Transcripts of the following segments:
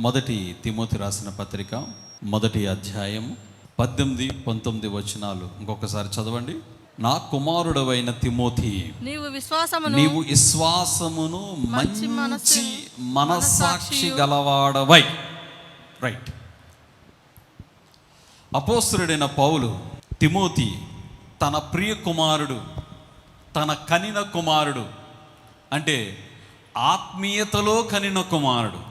మొదటి తిమోతి రాసిన పత్రిక మొదటి అధ్యాయం 18-19 వచనాలు ఇంకొకసారి చదవండి. నా కుమారుడవైన తిమోతి, నీవు విశ్వాసమును మంచి మనస్సాక్షి గలవాడవై. రైట్. అపోస్తలుడైన పౌలు తిమోతి తన ప్రియ కుమారుడు, తన కనిన కుమారుడు, అంటే ఆత్మీయతలో కనిన కుమారుడు,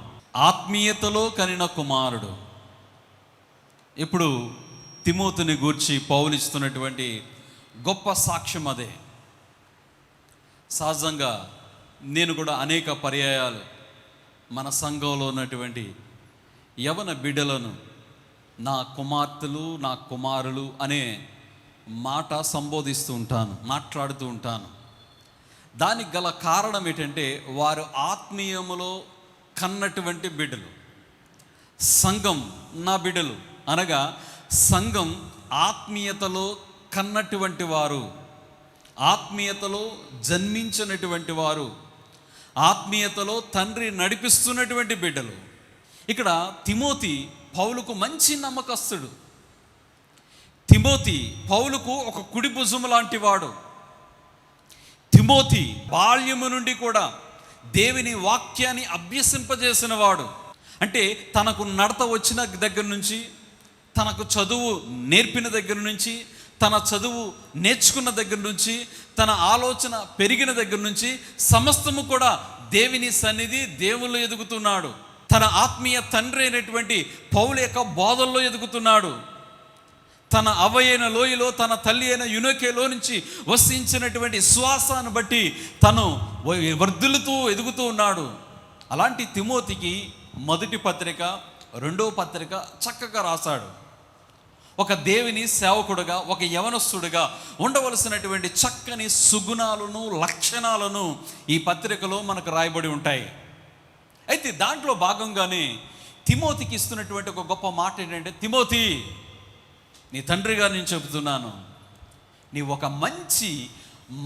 ఆత్మీయతలో కనిన కుమారుడు. ఇప్పుడు తిమోతిని గూర్చి పౌలు ఇస్తున్నటువంటి గొప్ప సాక్ష్యం అదే. సహజంగా నేను కూడా అనేక పర్యాయాలు మన సంఘంలో ఉన్నటువంటి యవన బిడ్డలను నా కుమార్తెలు, నా కుమారులు అనే మాట సంబోధిస్తూ ఉంటాను, మాట్లాడుతూ ఉంటాను. దానికి గల కారణం ఏంటంటే వారు ఆత్మీయములో కన్నటువంటి బిడ్డలు. సంఘం నా బిడ్డలు అనగా సంఘం ఆత్మీయతలో కన్నటువంటి వారు, ఆత్మీయతలో జన్మించినటువంటి వారు, ఆత్మీయతలో తండ్రి నడిపిస్తున్నటువంటి బిడ్డలు. ఇక్కడ తిమోతి పౌలుకు మంచి నమ్మకస్తుడు. తిమోతి పౌలుకు ఒక కుడి భుజము లాంటి వాడు. తిమోతి బాల్యము నుండి కూడా దేవుని వాక్యాన్ని అభ్యసింపజేసిన వాడు. అంటే తనకు నడత వచ్చిన దగ్గర నుంచి, తనకు చదువు నేర్పిన దగ్గర నుంచి, తన చదువు నేర్చుకున్న దగ్గర నుంచి, తన ఆలోచన పెరిగిన దగ్గర నుంచి సమస్తము కూడా దేవుని సన్నిధి, దేవుళ్ళు ఎదుగుతున్నాడు. తన ఆత్మీయ తండ్రి అయినటువంటి పౌలు యొక్క బోధల్లో ఎదుగుతున్నాడు. తన అవ్వయైన లోయలో, తన తల్లి అయిన యునోకేలో నుంచి వసించినటువంటి శ్వాసాన్ని బట్టి తను వర్ధిల్లుతూ ఎదుగుతూ ఉన్నాడు. అలాంటి తిమోతికి మొదటి పత్రిక, రెండవ పత్రిక చక్కగా రాశాడు. ఒక దేవుని సేవకుడుగా, ఒక యవనస్తుడిగా ఉండవలసినటువంటి చక్కని సుగుణాలను, లక్షణాలను ఈ పత్రికలో మనకు రాయబడి ఉంటాయి. అయితే దాంట్లో భాగంగానే తిమోతికి ఇస్తున్నటువంటి ఒక గొప్ప మాట ఏంటంటే, తిమోతి, నీ తండ్రిగా నేను చెబుతున్నాను, నీ ఒక మంచి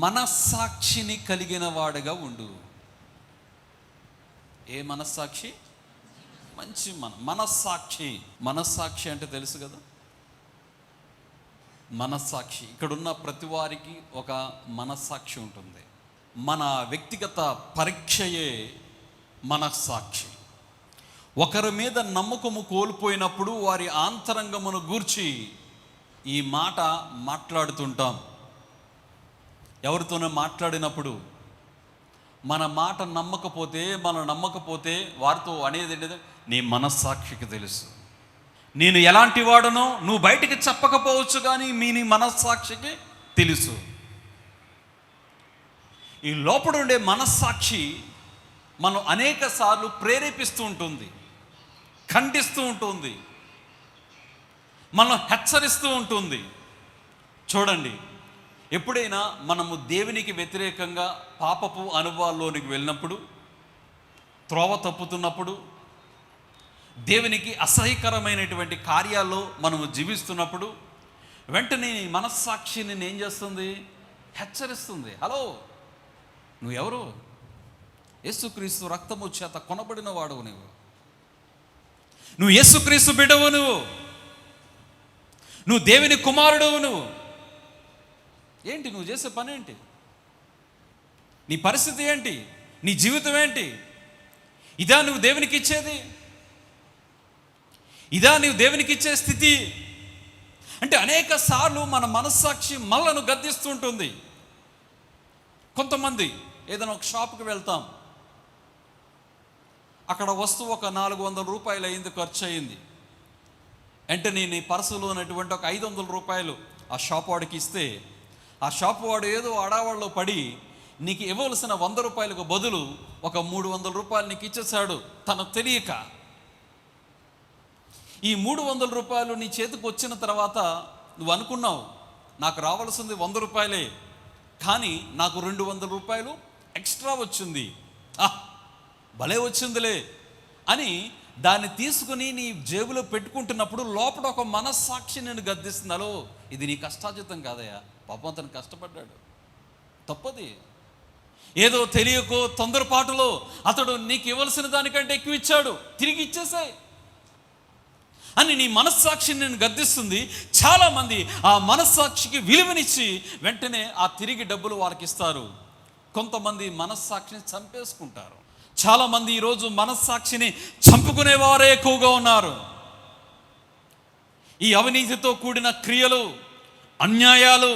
మనస్సాక్షిని కలిగిన వాడుగా ఉండు. ఏ మనస్సాక్షి? మంచి మనస్సాక్షి. మనస్సాక్షి అంటే తెలుసు కదా, మనస్సాక్షి. ఇక్కడున్న ప్రతి వారికి ఒక మనస్సాక్షి ఉంటుంది. మన వ్యక్తిగత పరీక్షయే మనస్సాక్షి. ఒకరి మీద నమ్మకము కోల్పోయినప్పుడు వారి ఆంతరంగమును గూర్చి ఈ మాట మాట్లాడుతుంటాం. ఎవరితోనో మాట్లాడినప్పుడు మన మాట నమ్మకపోతే వారితో అనేది ఏంటంటే, నీ మనస్సాక్షికి తెలుసు, నేను ఎలాంటి వాడనో నువ్వు బయటికి చెప్పకపోవచ్చు, కానీ నీ మనస్సాక్షికి తెలుసు. ఈ లోపల ఉండే మనస్సాక్షి మనం అనేక సార్లు ప్రేరేపిస్తూ ఉంటుంది, ఖండిస్తూ ఉంటుంది, మనం హెచ్చరిస్తూ ఉంటుంది. చూడండి, ఎప్పుడైనా మనము దేవునికి వ్యతిరేకంగా పాపపు అనుభవాల్లోనికి వెళ్ళినప్పుడు, త్రోవ తప్పుతున్నప్పుడు, దేవునికి అసహ్యకరమైనటువంటి కార్యాల్లో మనము జీవిస్తున్నప్పుడు వెంటనే మనస్సాక్షిని ఏం చేస్తుంది? హెచ్చరిస్తుంది. హలో, నువ్వెవరు? యేసుక్రీస్తు రక్తము చేత కొనబడిన వాడువు, నువ్వు యేసుక్రీస్తు బిడ్డవు, నువ్వు దేవుని కుమారుడవు. ఏంటి నువ్వు చేసే పని? ఏంటి నీ పరిస్థితి? ఏంటి నీ జీవితం? ఏంటి ఇదా నువ్వు దేవునికి ఇచ్చేది? ఇదా నువ్వు దేవునికి ఇచ్చే స్థితి? అంటే అనేక సార్లు మన మనస్సాక్షి మనలను గద్దిస్తూ ఉంటుంది. కొంతమంది ఏదైనా ఒక షాప్కి వెళ్తాం, అక్కడ వస్తువు ఒక 400 రూపాయలు అయింది, ఖర్చు అయింది. వెంటనే నీ పర్సులో ఉన్నటువంటి ఒక 500 రూపాయలు ఆ షాప్ వాడికి ఇస్తే, ఆ షాప్ వాడు ఏదో అడావాళ్ళలో పడి నీకు ఇవ్వవలసిన 100 రూపాయలకు బదులు ఒక 300 రూపాయలు నీకు ఇచ్చేసాడు, తనకు తెలియక. ఈ 300 రూపాయలు నీ చేతికి వచ్చిన తర్వాత నువ్వు అనుకున్నావు, నాకు రావాల్సింది 100 రూపాయలే, కానీ నాకు 200 రూపాయలు ఎక్స్ట్రా వచ్చింది, భలే వచ్చిందిలే అని దాన్ని తీసుకుని నీ జేబులో పెట్టుకుంటున్నప్పుడు లోపల ఒక మనస్సాక్షి నేను గద్దిస్తున్నాలో, ఇది నీ కష్టార్జితం కాదయా, పాపం అతను కష్టపడ్డాడు, తప్పది. ఏదో తెలియకో తొందరపాటులో అతడు నీకు ఇవ్వాల్సిన దానికంటే ఎక్కువ ఇచ్చాడు, తిరిగి ఇచ్చేసాయి అని నీ మనస్సాక్షిని నేను గద్దిస్తుంది. చాలామంది ఆ మనస్సాక్షికి విలువనిచ్చి వెంటనే ఆ తిరిగి డబ్బులు వారికి ఇస్తారు. కొంతమంది మనస్సాక్షిని చంపేసుకుంటారు. చాలామంది ఈరోజు మనస్సాక్షిని చంపుకునేవారే ఎక్కువగా ఉన్నారు. ఈ అవినీతితో కూడిన క్రియలు, అన్యాయాలు,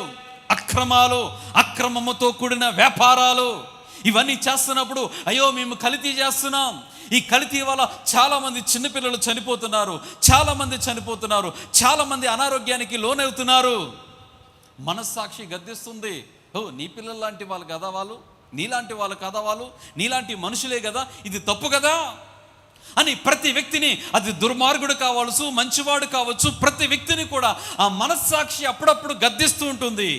అక్రమాలు, అక్రమముతో కూడిన వ్యాపారాలు, ఇవన్నీ చేస్తున్నప్పుడు అయ్యో మేము కల్తీ చేస్తున్నాం, ఈ కల్తీ వల్ల చాలామంది చిన్నపిల్లలు చనిపోతున్నారు, చాలామంది అనారోగ్యానికి లోనవుతున్నారు. మనస్సాక్షి గద్దిస్తుంది, ఓ నీ పిల్లల లాంటి వాళ్ళు కదా వాళ్ళు, నీలాంటి వాళ్ళు కదా వాళ్ళు, నీలాంటి మనుషులే కదా, ఇది తప్పు కదా అని ప్రతి వ్యక్తిని, అది దుర్మార్గుడు కావచ్చు, మంచివాడు కావచ్చు, ప్రతి వ్యక్తిని కూడా ఆ మనస్సాక్షి అప్పుడప్పుడు గద్దిస్తూ ఉంటుంది.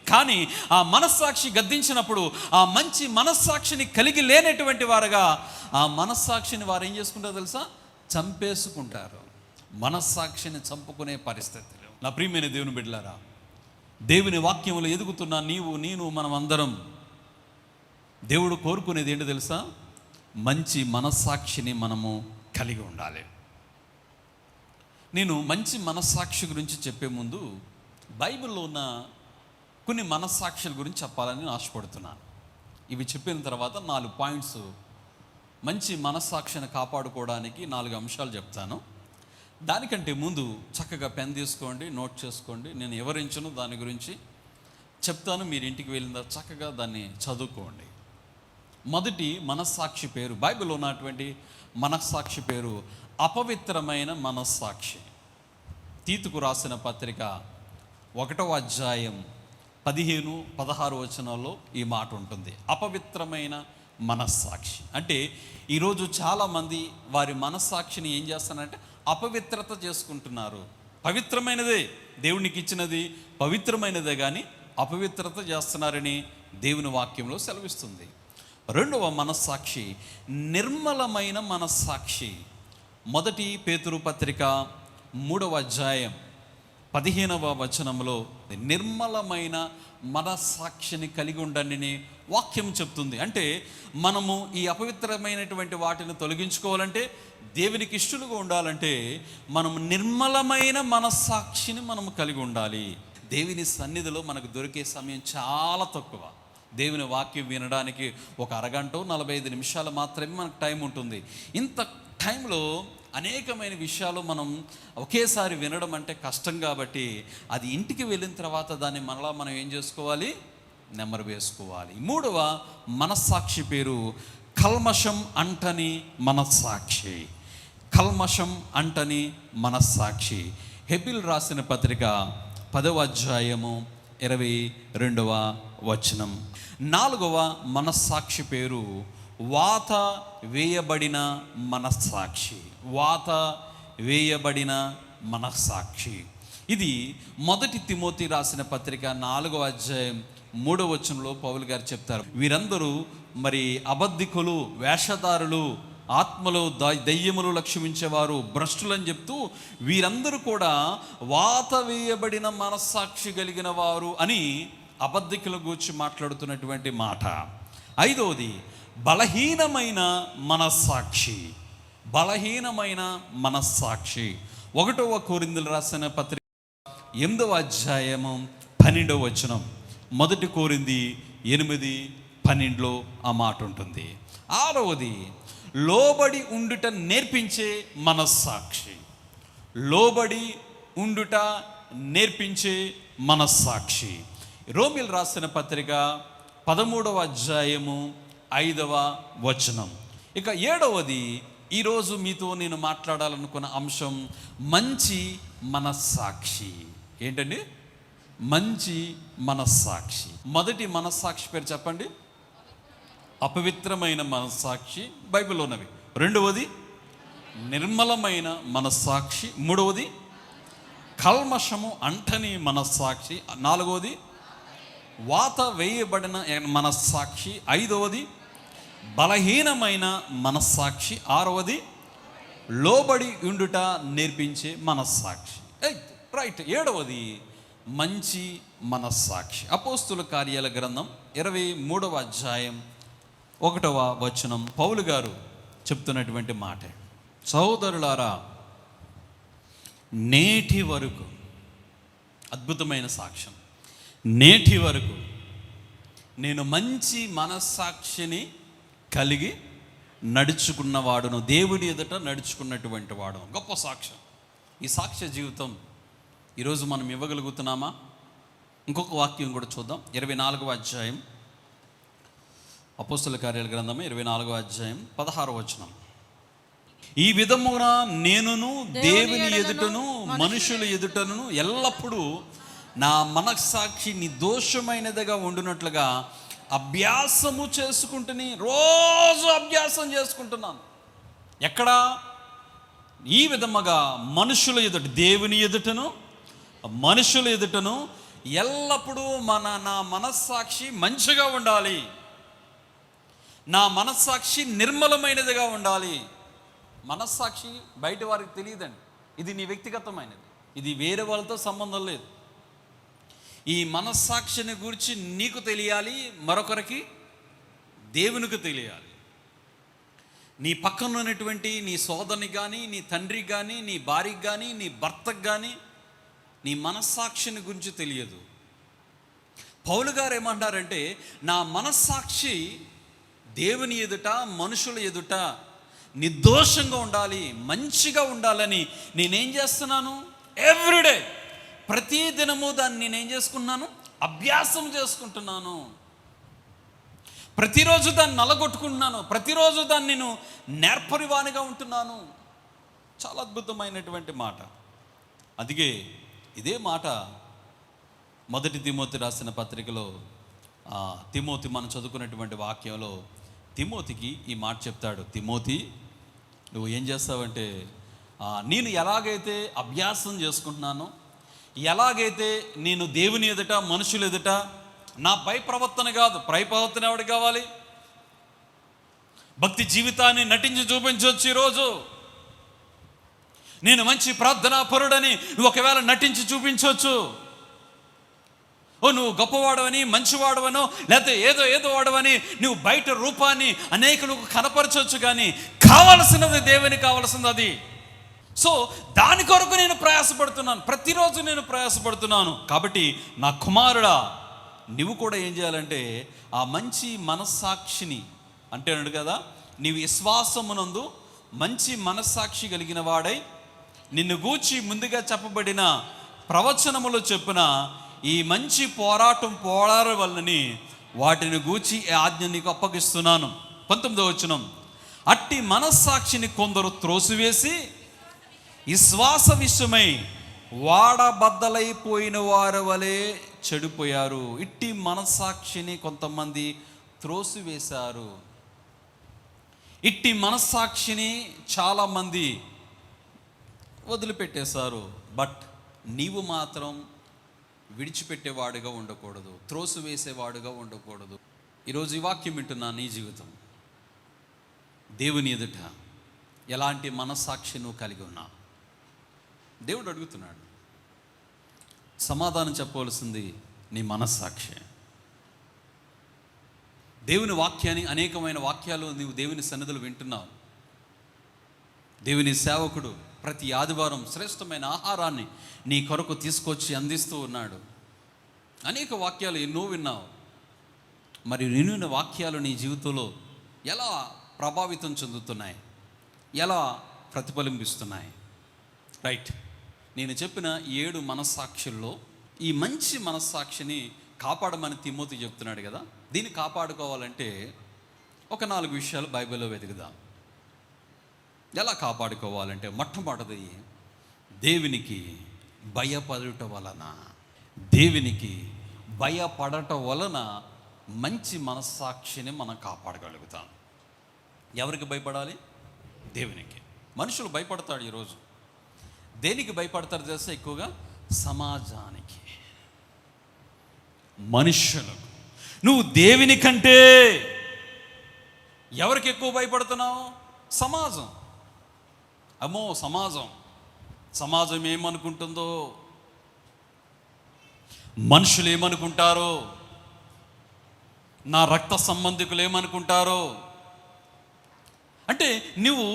కానీ ఆ మనస్సాక్షి గద్దించినప్పుడు ఆ మంచి మనస్సాక్షిని కలిగి లేనటువంటి వారుగా ఆ మనస్సాక్షిని వారు ఏం చేసుకుంటారో తెలుసా? చంపేసుకుంటారు. మనస్సాక్షిని చంపుకునే పరిస్థితులు. నా ప్రియమైన దేవుని బిడ్డలారా, దేవుని వాక్యములో ఎదుగుతున్న నీవు, నేను, మనం అందరం దేవుడు కోరుకునేది ఏంటో తెలుసా? మంచి మనస్సాక్షిని మనము కలిగి ఉండాలి. నేను మంచి మనస్సాక్షి గురించి చెప్పే ముందు బైబిల్లో ఉన్న కొన్ని మనస్సాక్షుల గురించి చెప్పాలని నేను ఆశపడుతున్నాను. ఇవి చెప్పిన తర్వాత 4 పాయింట్స్, మంచి మనస్సాక్షిని కాపాడుకోవడానికి 4 అంశాలు చెప్తాను. దానికంటే ముందు చక్కగా పెన్ తీసుకోండి, నోట్ చేసుకోండి. నేను వివరించను, దాని గురించి చెప్తాను. మీరు ఇంటికి వెళ్ళిన చక్కగా దాన్ని చదువుకోండి. మొదటి మనస్సాక్షి పేరు, బైబిల్లో ఉన్నటువంటి మనస్సాక్షి పేరు అపవిత్రమైన మనస్సాక్షి. తీతుకు రాసిన పత్రిక 1వ అధ్యాయం 15-16 వచనాల్లో ఈ మాట ఉంటుంది. అపవిత్రమైన మనస్సాక్షి అంటే ఈరోజు చాలామంది వారి మనస్సాక్షిని ఏం చేస్తారంటే అపవిత్రత చేసుకుంటున్నారు. పవిత్రమైనదే, దేవునికి ఇచ్చినది పవిత్రమైనదే, కానీ అపవిత్రత చేస్తున్నారని దేవుని వాక్యంలో సెలవిస్తుంది. రెండవ మనస్సాక్షి నిర్మలమైన మనస్సాక్షి. మొదటి పేతురు పత్రిక 3వ అధ్యాయం 15వ వచనంలో నిర్మలమైన మనస్సాక్షిని కలిగి ఉండండి వాక్యం చెప్తుంది. అంటే మనము ఈ అపవిత్రమైనటువంటి వాటిని తొలగించుకోవాలంటే, దేవునికి ఇష్టలుగా ఉండాలంటే మనం నిర్మలమైన మనస్సాక్షిని మనము కలిగి ఉండాలి. దేవుని సన్నిధిలో మనకు దొరికే సమయం చాలా తక్కువ. దేవుని వాక్యం వినడానికి ఒక అరగంట 45 నిమిషాలు మాత్రమే మనకు టైం ఉంటుంది. ఇంత టైంలో అనేకమైన విషయాలు మనం ఒకేసారి వినడం అంటే కష్టం. కాబట్టి అది ఇంటికి వెళ్ళిన తర్వాత దాన్ని మనం ఏం చేసుకోవాలి? నెమరు వేసుకోవాలి. మూడవ మనస్సాక్షి పేరు కల్మషం అంటని మనస్సాక్షి. కల్మషం అంటని మనస్సాక్షి. హెబిల్ రాసిన పత్రిక 10వ అధ్యాయము 22వ వచనం. నాలుగవ మనస్సాక్షి పేరు వాత వేయబడిన మనస్సాక్షి. వాత వేయబడిన మనస్సాక్షి. ఇది మొదటి తిమోతి రాసిన పత్రిక 4వ అధ్యాయం 3వ వచనంలో పౌలు గారు చెప్తారు, వీరందరూ మరి అబద్ధికులు, వేషధారులు, ఆత్మలో దయ్యములు లక్ష్యమించేవారు, భ్రష్టులని చెప్తూ వీరందరూ కూడా వాత వేయబడిన మనస్సాక్షి కలిగిన వారు అని అబద్ధికుల గురించి మాట్లాడుతున్నటువంటి మాట. ఐదవది బలహీనమైన మనస్సాక్షి. బలహీనమైన మనస్సాక్షి. 1వ కొరింథీయులకు రాసిన పత్రిక 8వ అధ్యాయము 12వ వచనం. 1 కొరింథీ 8:12లో ఆ మాట ఉంటుంది. 6వది లోబడి ఉండుట నేర్పించే మనస్సాక్షి. లోబడి ఉండుట నేర్పించే మనస్సాక్షి. రోమీయులకు రాసిన పత్రిక 13వ అధ్యాయము 5వ వచనం. ఇక 7వది ఈరోజు మీతో నేను మాట్లాడాలనుకున్న అంశం మంచి మనస్సాక్షి. ఏంటండి? మంచి మనస్సాక్షి. మొదటి మనస్సాక్షి పేరు చెప్పండి. అపవిత్రమైన మనస్సాక్షి, బైబిల్లో ఉన్నవి. రెండవది నిర్మలమైన మనస్సాక్షి. మూడవది కల్మషము అంటని మనస్సాక్షి. నాలుగవది వాత వేయబడిన మనస్సాక్షి. ఐదవది బలహీనమైన మనస్సాక్షి. ఆరవది లోబడి ఉండుట నేర్పించే మనస్సాక్షి. రైట్. 7వది మంచి మనస్సాక్షి. అపోస్తుల కార్యాల గ్రంథం 23వ అధ్యాయం 1వ వచనం పౌలు గారు చెప్తున్నటువంటి మాట, సహోదరులారా నేటి వరకు, అద్భుతమైన సాక్ష్యం, నేటి వరకు నేను మంచి మనస్సాక్షిని కలిగి నడుచుకున్నవాడును, దేవుని ఎదుట నడుచుకున్నటువంటి వాడు. గొప్ప సాక్ష్యం. ఈ సాక్ష్య జీవితం ఈరోజు మనం ఇవ్వగలుగుతున్నామా? ఇంకొక వాక్యం కూడా చూద్దాం. 24వ అధ్యాయం, అపోస్తల కార్యాల గ్రంథము 24వ అధ్యాయం 16వ వచనం. ఈ విధముగా నేనును దేవుని ఎదుటను మనుషుల ఎదుటను ఎల్లప్పుడూ నా మనస్సాక్షి నిర్దోషమైనదిగా ఉండునట్లుగా అభ్యాసము చేసుకుంటుని, రోజు అభ్యాసం చేసుకుంటున్నాను. ఎక్కడా? ఈ విధముగా మనుషుల ఎదుట, దేవుని ఎదుటను మనుషుల ఎదుటను ఎల్లప్పుడూ నా మనస్సాక్షి మంచిగా ఉండాలి, నా మనస్సాక్షి నిర్మలమైనదిగా ఉండాలి. మనస్సాక్షి బయట వారికి తెలియదండి, ఇది నీ వ్యక్తిగతమైనది, ఇది వేరే వాళ్ళతో సంబంధం లేదు. ఈ మనస్సాక్షిని గురించి నీకు తెలియాలి, మరొకరికి దేవునికి తెలియాలి. నీ పక్కన ఉన్నటువంటి నీ సోదరుని కానీ, నీ తండ్రికి కానీ, నీ భార్యకి కానీ, నీ భర్తకు కానీ నీ మనస్సాక్షిని గురించి తెలియదు. పౌలు గారు ఏమంటారంటే, నా మనస్సాక్షి దేవుని ఎదుట మనుషుల ఎదుట నిర్దోషంగా ఉండాలి, మంచిగా ఉండాలని నేనేం చేస్తున్నాను? ఎవ్రీడే, ప్రతి దినము దాన్ని నేనేం చేసుకున్నాను? అభ్యాసం చేసుకుంటున్నాను. ప్రతిరోజు దాన్ని నలగొట్టుకుంటున్నాను, ప్రతిరోజు దాన్ని నేను నేర్పరివానిగా ఉంటున్నాను. చాలా అద్భుతమైనటువంటి మాట. అందుకే ఇదే మాట 1 తిమోతి రాసిన పత్రికలో తిమోతి, మనం చదువుకున్నటువంటి వాక్యంలో తిమోతికి ఈ మాట చెప్తాడు. తిమోతి, నువ్వు ఏం చేస్తావంటే, నేను ఎలాగైతే అభ్యాసం చేసుకుంటున్నానో, ఎలాగైతే నేను దేవుని ఎదుట మనుషుల ఎదుట నా పై ప్రవర్తన కాదు, పై ప్రవర్తన ఎవరికి కావాలి? భక్తి జీవితాన్ని నటించి చూపించవచ్చు. ఈరోజు నేను మంచి ప్రార్థనా పరుడని నువ్వు ఒకవేళ నటించి చూపించవచ్చు. నువ్వు గొప్పవాడవని, మంచివాడవనో, లేకపోతే ఏదో వాడవని నువ్వు బయట రూపాన్ని అనేకులకు కనపరచవచ్చు. కానీ కావలసినది దేవునికి కావలసింది అది. సో దాని కొరకు నేను ప్రయాసపడుతున్నాను, ప్రతిరోజు నేను ప్రయాసపడుతున్నాను. కాబట్టి నా కుమారుడా, నువ్వు కూడా ఏం చేయాలంటే ఆ మంచి మనస్సాక్షిని, అంటే అన్నాడు కదా, నీవు విశ్వాసమునందు మంచి మనస్సాక్షి కలిగిన వాడై నిన్ను గూర్చి ముందుగా చెప్పబడిన ప్రవచనములో చెప్పిన ఈ మంచి పోరాడ వల్లని వాటిని గూర్చి ఆజ్ఞ నీకు అప్పగిస్తున్నాను. 19వ వచనం, అట్టి మనస్సాక్షిని కొందరు త్రోసివేసి విశ్వాస విషయమై వాడబద్దలైపోయిన వారి వలె చెడిపోయారు. ఇట్టి మనస్సాక్షిని కొంతమంది త్రోసివేశారు. ఇట్టి మనస్సాక్షిని చాలామంది వదిలిపెట్టేశారు. బట్ నీవు మాత్రం విడిచిపెట్టేవాడుగా ఉండకూడదు, త్రోసివేసేవాడుగా ఉండకూడదు. ఈరోజు ఈ వాక్యం వింటున్నా, నీ జీవితం దేవుని ఎదుట ఎలాంటి మనస్సాక్షి నువ్వు కలిగి ఉన్నావు? దేవుడు అడుగుతున్నాడు. సమాధానం చెప్పవలసింది నీ మనస్సాక్షి. దేవుని వాక్యాన్ని, అనేకమైన వాక్యాలు నీవు దేవుని సన్నిధులు వింటున్నావు. దేవుని సేవకుడు ప్రతి ఆదివారం శ్రేష్టమైన ఆహారాన్ని నీ కొరకు తీసుకొచ్చి అందిస్తూ ఉన్నాడు. అనేక వాక్యాలు ఎన్నో విన్నావు. మరి వినిన వాక్యాలు నీ జీవితంలో ఎలా ప్రభావితం చెందుతున్నాయి, ఎలా ప్రతిఫలింపిస్తున్నాయి? రైట్, నేను చెప్పిన 7 మనస్సాక్షుల్లో ఈ మంచి మనస్సాక్షిని కాపాడమని తిమోతి చెప్తున్నాడు కదా. దీన్ని కాపాడుకోవాలంటే ఒక 4 విషయాలు బైబిల్లో వెతుకుదాం. ఎలా కాపాడుకోవాలంటే, మొట్టమొదటిది దేవునికి భయపడట వలన. దేవునికి భయపడటం వలన మంచి మనస్సాక్షిని మనం కాపాడగలుగుతాం. ఎవరికి భయపడాలి? దేవునికి. మనుషులు భయపడతాడు ఈరోజు. దేనికి భయపడతారు తెలుసా? ఎక్కువగా సమాజానికి, మనుషులకు. నువ్వు దేవుని కంటే ఎవరికి ఎక్కువ భయపడుతున్నావు? సమాజం. అమ్మో, సమాజం ఏమనుకుంటుందో, మనుషులు ఏమనుకుంటారో, నా రక్త సంబంధికులు ఏమనుకుంటారో. అంటే నువ్వు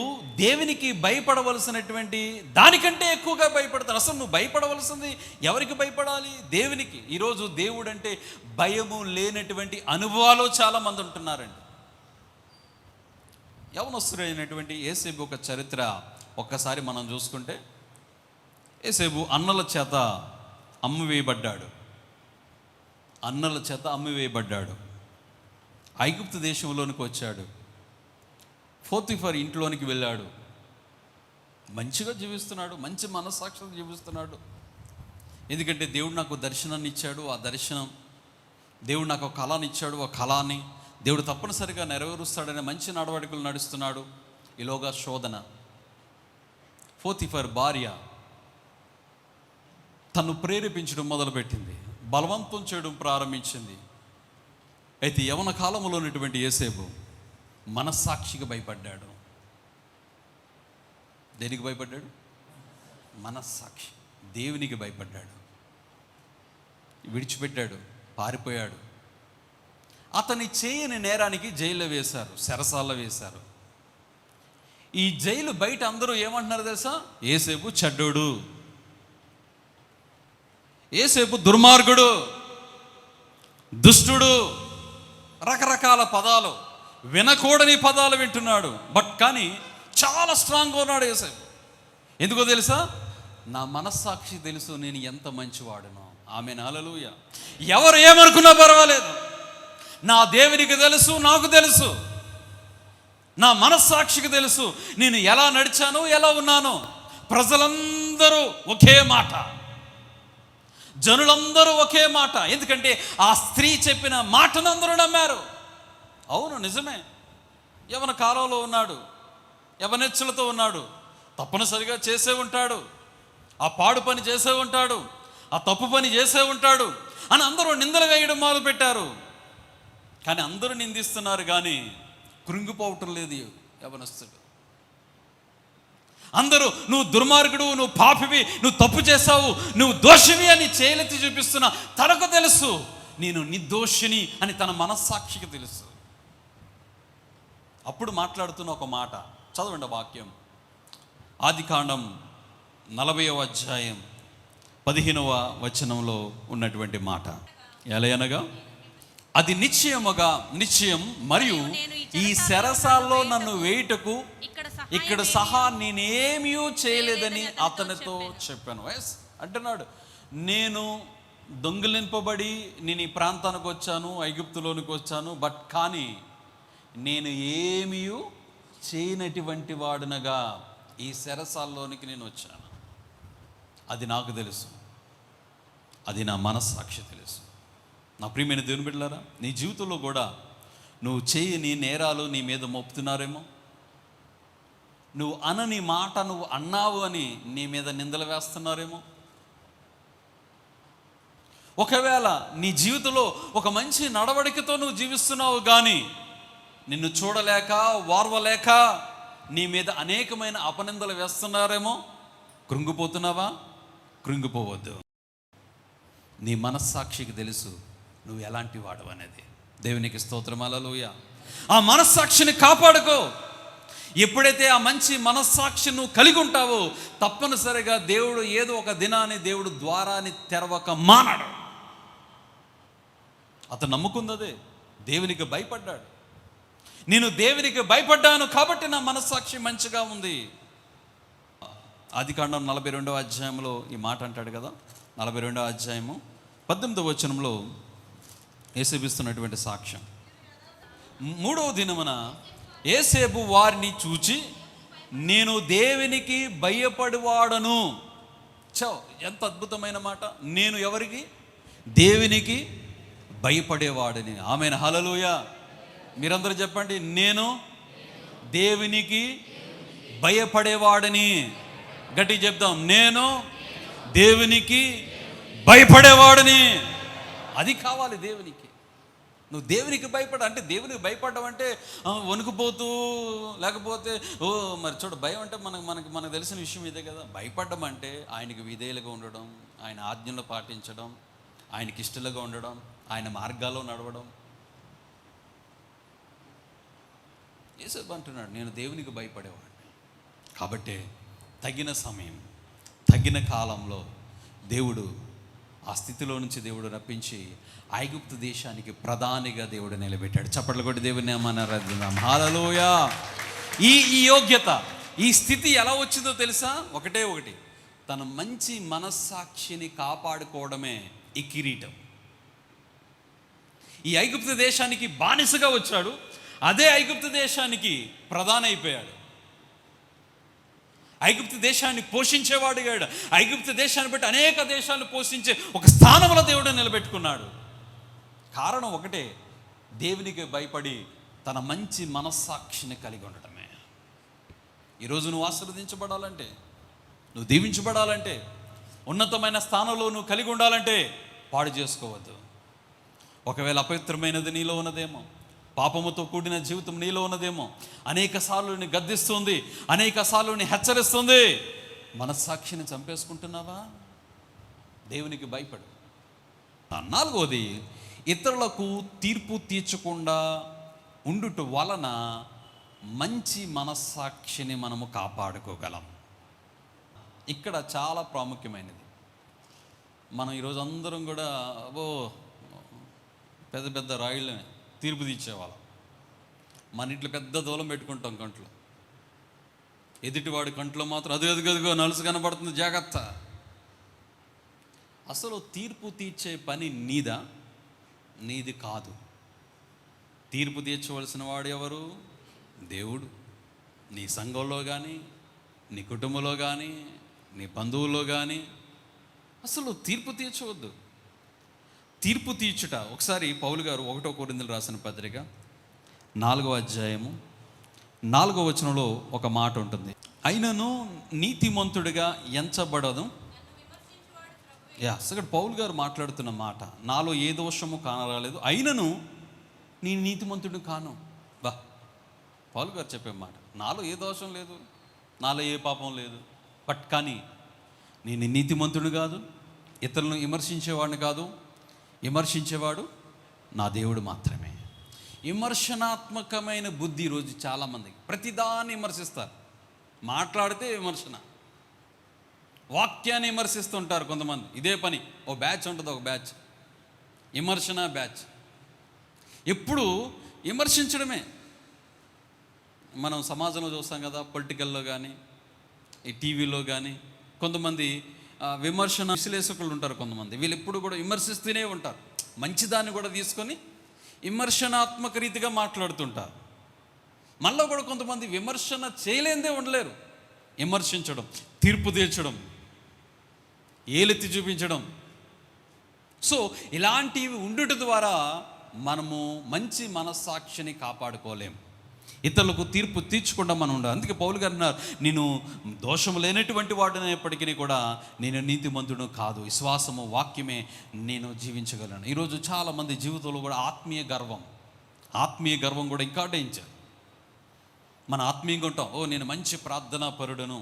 దేవునికి భయపడవలసినటువంటి దానికంటే ఎక్కువగా భయపడతావు. అసలు నువ్వు భయపడవలసింది ఎవరికి భయపడాలి? దేవునికి. ఈరోజు దేవుడు అంటే భయము లేనటువంటి అనుభవాలు చాలామంది ఉంటున్నారండి. యవనస్తుడైనటువంటి యేసేపు ఒక చరిత్ర ఒక్కసారి మనం చూసుకుంటే, యేసేపు అన్నల చేత అమ్మివేయబడ్డాడు. అన్నల చేత అమ్మివేయబడ్డాడు. ఐగుప్తు దేశంలోనికి వచ్చాడు. పోతీఫర్ ఇంట్లోనికి వెళ్ళాడు. మంచిగా జీవిస్తున్నాడు, మంచి మనస్సాక్షితో జీవిస్తున్నాడు. ఎందుకంటే దేవుడు నాకు దర్శనాన్ని ఇచ్చాడు. ఆ దర్శనం, దేవుడు నాకు ఒక కళని ఇచ్చాడు. ఆ కళని దేవుడు తప్పనిసరిగా నెరవేరుస్తాడనే మంచి నడవడికలు నడుస్తున్నాడు. ఈలోగా శోధన. పోతీఫర్ భార్య తను ప్రేరేపించడం మొదలుపెట్టింది, బలవంతం చేయడం ప్రారంభించింది. అయితే యవన కాలంలో ఉన్నటువంటి యేసేపు మనస్సాక్షికి భయపడ్డాడు. దేనికి భయపడ్డాడు? మనస్సాక్షి. దేవునికి భయపడ్డాడు. విడిచిపెట్టాడు, పారిపోయాడు. అతని చేయని నేరానికి జైల్లో వేశారు, చెరసాల్లో వేశారు. ఈ జైలు బయట అందరూ ఏమంటున్నారు తెలుసా? యేసేపు చెడ్డోడు, యేసేపు దుర్మార్గుడు, దుష్టుడు, రకరకాల పదాలు, వినకూడని పదాలు వింటున్నాడు. కానీ చాలా స్ట్రాంగ్గా ఉన్నాడు యేసేపు. ఎందుకో తెలుసా? నా మనస్సాక్షి తెలుసు నేను ఎంత మంచివాడునో. ఆమేన్, హల్లెలూయా. ఎవరు ఏమనుకున్నా పర్వాలేదు, నా దేవునికి తెలుసు, నాకు తెలుసు, నా మనస్సాక్షికి తెలుసు నేను ఎలా నడిచాను, ఎలా ఉన్నాను. ప్రజలందరూ ఒకే మాట, జనులందరూ ఒకే మాట. ఎందుకంటే ఆ స్త్రీ చెప్పిన మాటను అందరూ నమ్మారు. అవును, నిజమే. యవన కాలంలో ఉన్నాడు, యవనెచ్చులతో ఉన్నాడు, తప్పనిసరిగా చేసే ఉంటాడు, ఆ పాడు పని చేసే ఉంటాడు, ఆ తప్పు పని చేసే ఉంటాడు అని అందరూ నిందలు వేయడం మొదలుపెట్టారు. కానీ అందరూ నిందిస్తున్నారు, కానీ కృంగిపోవటం లేదు యవనస్తుడు. అందరూ నువ్వు దుర్మార్గుడు, నువ్వు పాపివి, నువ్వు తప్పు చేశావు, నువ్వు దోషివి అని చేయలెత్తి చూపిస్తున్నా తనకు తెలుసు నేను నిర్దోషిని అని తన మనస్సాక్షికి తెలుసు. అప్పుడు మాట్లాడుతున్న ఒక మాట చదవండి, వాక్యం. ఆదికాండం 40వ అధ్యాయం 15వ వచనంలో ఉన్నటువంటి మాట. ఎలయనగా అది నిశ్చయం మరియు ఈ చెరసాల్లో నన్ను వేయుటకు ఇక్కడ సహా నేనేమీ చేయలేదని అతనితో చెప్పాను. అంటున్నాడు, నేను దొంగిలింపబడి నేను ఈ ప్రాంతానికి వచ్చాను, ఐగుప్తులోనికి వచ్చాను, కానీ నేను ఏమీ చేయనటువంటి వాడునగా ఈ చెరసాల్లోనికి నేను వచ్చాను. అది నాకు తెలుసు, అది నా మనస్సాక్షి తెలుసు. నా ప్రియమైన దేవుని బిడ్డలారా, నీ జీవితంలో కూడా నువ్వు చేయని నేరాలు నీ మీద మోపుతున్నారేమో, నువ్వు అనని మాట నువ్వు అన్నావు అని నీ మీద నిందలు వేస్తున్నారేమో. ఒకవేళ నీ జీవితంలో ఒక మంచి నడవడికతో నువ్వు జీవిస్తున్నావు, కానీ నిన్ను చూడలేక వార్వలేక నీ మీద అనేకమైన అపనిందలు వేస్తున్నారేమో. కృంగిపోతున్నావా? కృంగిపోవద్దు. నీ మనస్సాక్షికి తెలుసు నువ్వు ఎలాంటి వాడు అనేది. దేవునికి స్తోత్రం, హల్లెలూయా. ఆ మనస్సాక్షిని కాపాడుకో. ఎప్పుడైతే ఆ మంచి మనస్సాక్షి నువ్వు కలిగి ఉంటావో తప్పనిసరిగా దేవుడు ఏదో ఒక దినాన్ని దేవుడు ద్వారాన్ని తెరవక మానడు. అతను నమ్ముకుందదే, దేవునికి భయపడ్డాడు. నేను దేవునికి భయపడ్డాను కాబట్టి నా మనస్సాక్షి మంచిగా ఉంది. ఆదికాండం 42వ అధ్యాయంలో ఈ మాట అంటాడు కదా. 42వ అధ్యాయము 18వ వచనంలో యేసేపిస్తున్నటువంటి సాక్ష్యం. 3వ దినమున యేసేపు వారిని చూచి నేను దేవునికి భయపడివాడను. ఎంత అద్భుతమైన మాట. నేను ఎవరికి? దేవునికి భయపడేవాడిని. ఆమేన్, హల్లెలూయా. మీరందరూ చెప్పండి, నేను దేవునికి భయపడేవాడిని. గట్టి చెప్దాం, నేను దేవునికి భయపడేవాడిని. అది కావాలి దేవునికి. నువ్వు దేవునికి భయపడ అంటే, దేవునికి భయపడ్డం అంటే వణుకుపోతూ, లేకపోతే మరి చూడ, భయం అంటే మనకు తెలిసిన విషయం ఇదే కదా. భయపడ్డం అంటే ఆయనకి విధేయులుగా ఉండడం, ఆయన ఆజ్ఞలు పాటించడం, ఆయనకి ఇష్టలుగా ఉండడం, ఆయన మార్గాల్లో నడవడం. యేసేపు అంటున్నాడు, నేను దేవునికి భయపడేవాడిని. కాబట్టి తగిన సమయం, తగిన కాలంలో దేవుడు ఆ స్థితిలో నుంచి దేవుడు రప్పించి ఐగుప్తు దేశానికి ప్రధానిగా దేవుడు నిలబెట్టాడు. చప్పట్లు కొట్టి దేవుని నామాన్ని హల్లెలూయా. ఈ యోగ్యత, ఈ స్థితి ఎలా వచ్చిందో తెలుసా? ఒకటి, తన మంచి మనస్సాక్షిని కాపాడుకోవడమే ఈ కిరీటం. ఈ ఐగుప్తు దేశానికి బానిసగా వచ్చాడు, అదే ఐగుప్తు దేశానికి ప్రధాని అయిపోయాడు. ఐగుప్తు దేశాన్ని పోషించేవాడుగాడు. ఐగుప్తు దేశాన్ని బట్టి అనేక దేశాలను పోషించే ఒక స్థానంలో దేవుడు నిలబెట్టుకున్నాడు. కారణం ఒకటే, దేవునికి భయపడి తన మంచి మనస్సాక్షిని కలిగి ఉండటమే. ఈరోజు నువ్వు ఆశీర్వదించబడాలంటే, నువ్వు దీవించబడాలంటే, ఉన్నతమైన స్థానంలో నువ్వు కలిగి ఉండాలంటే పాడు చేసుకోవద్దు. ఒకవేళ అపవిత్రమైనది నీలో ఉన్నదేమో, పాపముతో కూడిన జీవితం నీలో ఉన్నదేమో, అనేక సార్లు నీ గద్దిస్తుంది, అనేక సార్లు నీ హెచ్చరిస్తుంది. మనస్సాక్షిని చంపేసుకుంటున్నావా? దేవునికి భయపడు. 4వది, ఇతరులకు తీర్పు తీర్చకుండా ఉండుట వలన మంచి మనస్సాక్షిని మనము కాపాడుకోగలం. ఇక్కడ చాలా ప్రాముఖ్యమైనది. మనం ఈరోజు అందరం కూడా పెద్ద పెద్ద రాయిళ్ళని తీర్పు తీర్చేవాళ్ళం. మన ఇంట్లో పెద్ద దూలం పెట్టుకుంటాం కంట్లో, ఎదుటివాడి కంట్లో మాత్రం అదిగో నలుసు కనబడుతుంది, జాగ్రత్త. అసలు తీర్పు తీర్చే పని నీది కాదు. తీర్పు తీర్చవలసిన వాడు ఎవరు? దేవుడు. నీ సంఘంలో కానీ, నీ కుటుంబంలో కానీ, నీ బంధువుల్లో కానీ అసలు తీర్పు తీర్చవద్దు. తీర్పు తీర్చుట, ఒకసారి పౌలు గారు 1 కొరింథీయులకు రాసిన పత్రిక 4వ అధ్యాయము 4వ వచనంలో ఒక మాట ఉంటుంది. అయినను నీతిమంతుడిగా ఎంచబడదు. ఇక్కడ పౌలు గారు మాట్లాడుతున్న మాట, నాలో ఏ దోషము కానరాలేదు, అయినను నేను నీతిమంతుడు కాను. పౌలు గారు చెప్పే మాట, నాలో ఏ దోషం లేదు, నాలో ఏ పాపం లేదు, బట్ కానీ నేను నీతిమంతుడు కాదు, ఇతరులను విమర్శించేవాడిని కాదు. విమర్శించేవాడు నా దేవుడు మాత్రమే. విమర్శనాత్మకమైన బుద్ధి ఈరోజు చాలామంది ప్రతిదాన్ని విమర్శిస్తారు. మాట్లాడితే విమర్శన, వాక్యాన్ని విమర్శిస్తుంటారు కొంతమంది. ఇదే పని, ఓ బ్యాచ్ ఉంటుంది, ఒక బ్యాచ్ విమర్శన బ్యాచ్. ఎప్పుడు విమర్శించడమే. మనం సమాజంలో చూస్తాం కదా, పొలిటికల్లో కానీ, ఈ టీవీలో కానీ కొంతమంది విమర్శన విశ్లేషకులు ఉంటారు. కొంతమంది వీళ్ళు ఎప్పుడు కూడా విమర్శిస్తూనే ఉంటారు. మంచిదాన్ని కూడా తీసుకొని విమర్శనాత్మక రీతిగా మాట్లాడుతుంటారు. మళ్ళీ కూడా కొంతమంది విమర్శన చేయలేదే ఉండలేరు. విమర్శించడం, తీర్పు తీర్చడం, ఏలెత్తి చూపించడం. సో ఇలాంటివి ఉండుట ద్వారా మనము మంచి మనస్సాక్షిని కాపాడుకోలేం. ఇతరులకు తీర్పు తీర్చకుండా మనం ఉండాలి. అందుకే పౌలు గారు అన్నారు, నేను దోషము లేనటువంటి వాడినప్పటికీ కూడా నేను నీతిమంతుడు కాదు, విశ్వాసము వాక్యమే నేను జీవించగలను. ఈరోజు చాలామంది జీవితంలో కూడా ఆత్మీయ గర్వం కూడా ఇంకా డేంజర్. మన ఆత్మీయంగా ఉంటాం, నేను మంచి ప్రార్థనా పరుడను,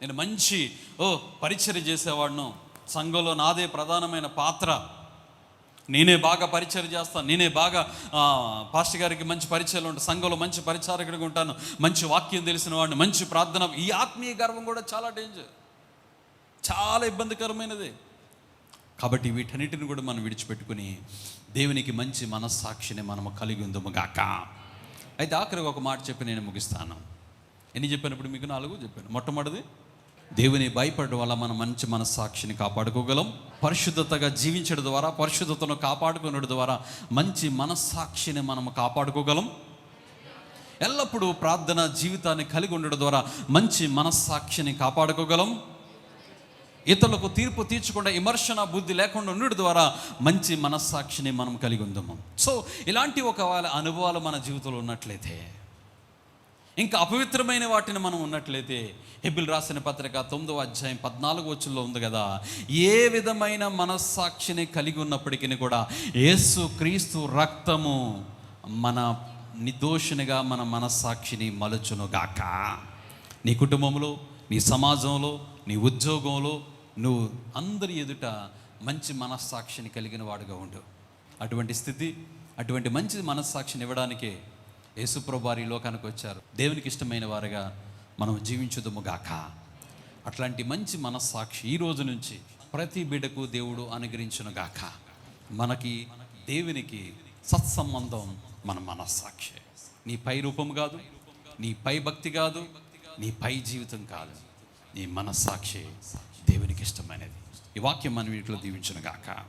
నేను మంచి పరిచర్య చేసేవాడును, సంఘంలో నాదే ప్రధానమైన పాత్ర, నేనే బాగా పరిచయం చేస్తాను, నేనే బాగా పాస్టర్ గారికి మంచి పరిచయాలు ఉంటాను, సంఘంలో మంచి పరిచారకుడిగా ఉంటాను, మంచి వాక్యం తెలిసిన వాడిని, మంచి ప్రార్థన. ఈ ఆత్మీయ గర్వం కూడా చాలా డేంజర్, చాలా ఇబ్బందికరమైనది. కాబట్టి వీటన్నిటిని కూడా మనం విడిచిపెట్టుకుని దేవునికి మంచి మనస్సాక్షిని మనము కలిగి ఉందము గాక. అయితే ఆఖరికి ఒక మాట చెప్పి నేను ముగిస్తాను. ఎన్ని చెప్పినప్పుడు మీకు 4 చెప్పాను. మొట్టమొదటిది, దేవుని భయపడడం వల్ల మనం మంచి మనస్సాక్షిని కాపాడుకోగలం. పరిశుద్ధతగా జీవించడం ద్వారా, పరిశుద్ధతను కాపాడుకునడం ద్వారా మంచి మనస్సాక్షిని మనం కాపాడుకోగలం. ఎల్లప్పుడూ ప్రార్థన జీవితాన్ని కలిగి ఉండడం ద్వారా మంచి మనస్సాక్షిని కాపాడుకోగలం. ఇతరులకు తీర్పు తీర్చకుండా విమర్శన బుద్ధి లేకుండా ఉండడం ద్వారా మంచి మనస్సాక్షిని మనం కలిగి ఉందాము. సో ఇలాంటి ఒకవేళ అనుభవాలు మన జీవితంలో ఉన్నట్లయితే, ఇంకా అపవిత్రమైన వాటిని మనం ఉన్నట్లయితే, హెబ్రీయులకు రాసిన పత్రిక 9వ అధ్యాయం 14వ వచనంలో ఉంది కదా, ఏ విధమైన మనస్సాక్షిని కలిగి ఉన్నప్పటికీ కూడా యేసు క్రీస్తు రక్తము మన నిర్దోషినిగా మన మనస్సాక్షిని మలుచునుగాక. నీ కుటుంబంలో, నీ సమాజంలో, నీ ఉద్యోగంలో నువ్వు అందరి ఎదుట మంచి మనస్సాక్షిని కలిగిన వాడుగా ఉండు. అటువంటి స్థితి, అటువంటి మంచి మనస్సాక్షిని ఇవ్వడానికే యేసుప్రభు వారు ఈ లోకానికి వచ్చారు. దేవునికి ఇష్టమైన వారుగా మనం జీవించుదుము గాక. అట్లాంటి మంచి మనస్సాక్షి ఈ రోజు నుంచి ప్రతి బిడ్డకు దేవుడు అనుగ్రహించును గాక. మనకి దేవునికి సత్సంబంధం మన మనస్సాక్షి. నీ పై రూపం కాదు, నీ పై భక్తి కాదు, నీ పై జీవితం కాదు, నీ మనస్సాక్షి దేవునికి ఇష్టమైనది. ఈ వాక్యం మన వీటిలో దీవించును గాక.